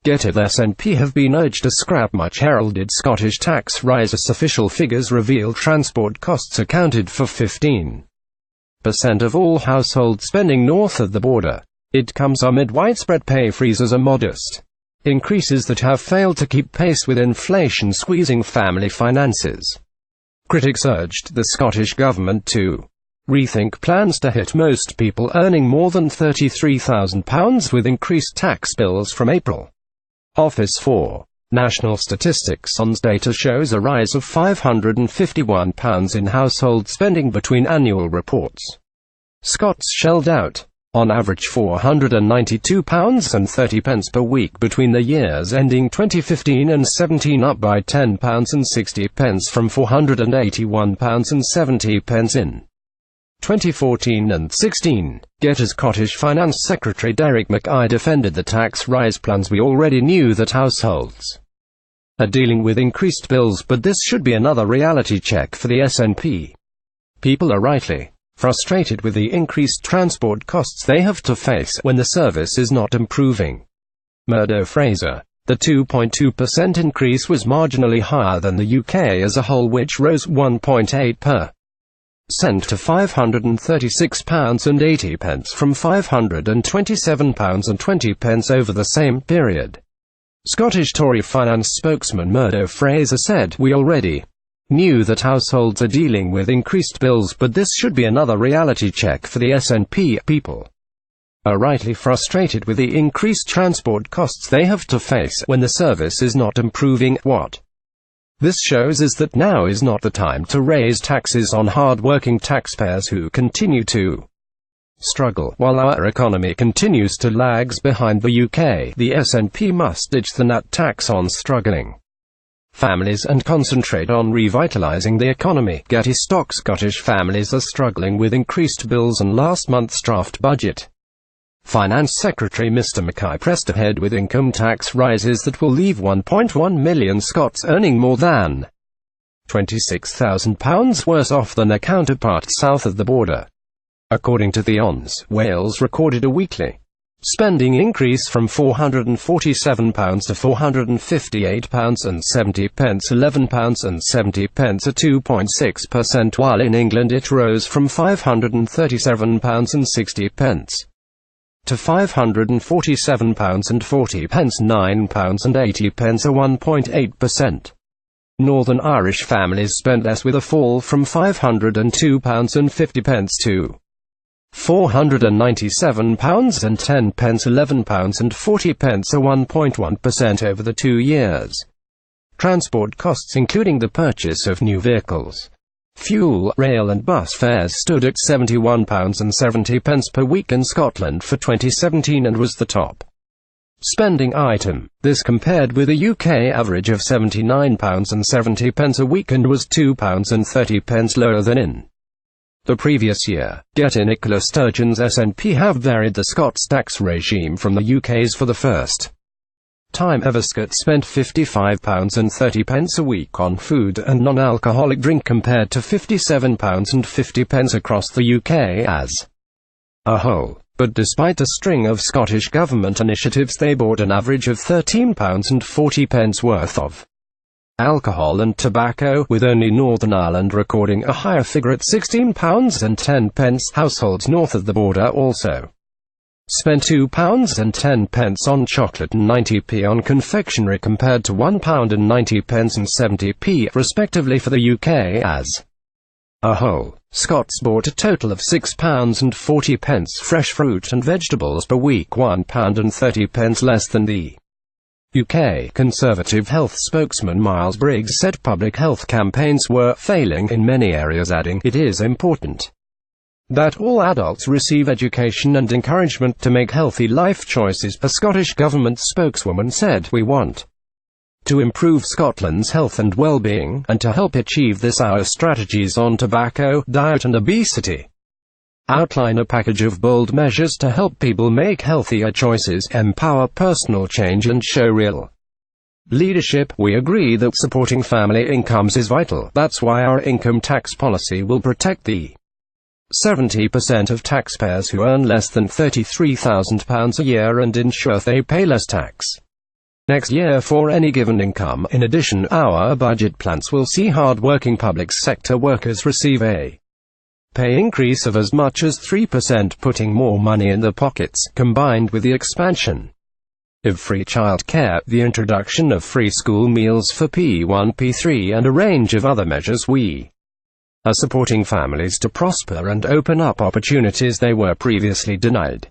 Get it. SNP have been urged to scrap much-heralded Scottish tax rises. Official figures reveal transport costs accounted for 15% of all household spending north of the border. It comes amid widespread pay freezes and modest increases that have failed to keep pace with inflation squeezing family finances. Critics urged the Scottish government to rethink plans to hit most people earning more than £33,000 with increased tax bills from April. Office for National Statistics ONS data shows a rise of £551 in household spending between annual reports. Scots shelled out, on average, £492.30 per week between the years ending 2015 and 17, up by £10.60 from £481.70 in 2014 and 16. Yet as Scottish Finance Secretary Derek Mackay defended the tax rise plans, we already knew that households are dealing with increased bills, but this should be another reality check for the SNP. People are rightly frustrated with the increased transport costs they have to face when the service is not improving. Murdo Fraser. The 2.2% increase was marginally higher than the UK as a whole, which rose 1.8% to £536.80 from £527.20 over the same period. Scottish Tory finance spokesman Murdo Fraser said, "We already knew that households are dealing with increased bills, but this should be another reality check for the SNP. People are rightly frustrated with the increased transport costs they have to face when the service is not improving. What this shows is that now is not the time to raise taxes on hard-working taxpayers who continue to struggle. While our economy continues to lag behind the UK, the SNP must ditch the nat tax on struggling families and concentrate on revitalising the economy." Getty Stock. Scottish families are struggling with increased bills and last month's draft budget. Finance Secretary Mr Mackay pressed ahead with income tax rises that will leave 1.1 million Scots earning more than £26,000 worse off than their counterparts south of the border. According to the ONS, Wales recorded a weekly spending increase from £447 to £458.70, £11.70, a 2.6%, while in England it rose from £537.60 to £547.40, £9.80, a 1.8%. Northern Irish families spent less, with a fall from £502.50 to £497.10, £11.40, a 1.1% over the 2 years. Transport costs, including the purchase of new vehicles, fuel, rail and bus fares, stood at £71.70 per week in Scotland for 2017 and was the top spending item. This compared with a UK average of £79.70 a week and was £2.30 lower than in the previous year. Getty. Nicola Sturgeon's SNP have varied the Scots tax regime from the UK's for the first time ever. Scots spent £55.30 a week on food and non-alcoholic drink compared to £57.50 across the UK as a whole. But despite a string of Scottish Government initiatives, they bought an average of £13.40 worth of alcohol and tobacco, with only Northern Ireland recording a higher figure at £16.10. Households north of the border also spent £2.10 on chocolate and 90p on confectionery compared to £1.90 and 70p, respectively, for the UK as a whole. Scots bought a total of £6.40 fresh fruit and vegetables per week, £1.30 less than the UK. Conservative health spokesman Miles Briggs said public health campaigns were failing in many areas, adding, "It is important that all adults receive education and encouragement to make healthy life choices." A Scottish Government spokeswoman said, "We want to improve Scotland's health and well-being, and to help achieve this our strategies on tobacco, diet and obesity outline a package of bold measures to help people make healthier choices, empower personal change and show real leadership. We agree that supporting family incomes is vital. That's why our income tax policy will protect the 70% of taxpayers who earn less than £33,000 a year and ensure they pay less tax." next year for any given income. In addition, our budget plans will see hard-working public sector workers receive a pay increase of as much as 3%, putting more money in their pockets, combined with the expansion of free childcare, the introduction of free school meals for P1, P3 and a range of other measures. We are supporting families to prosper and open up opportunities they were previously denied.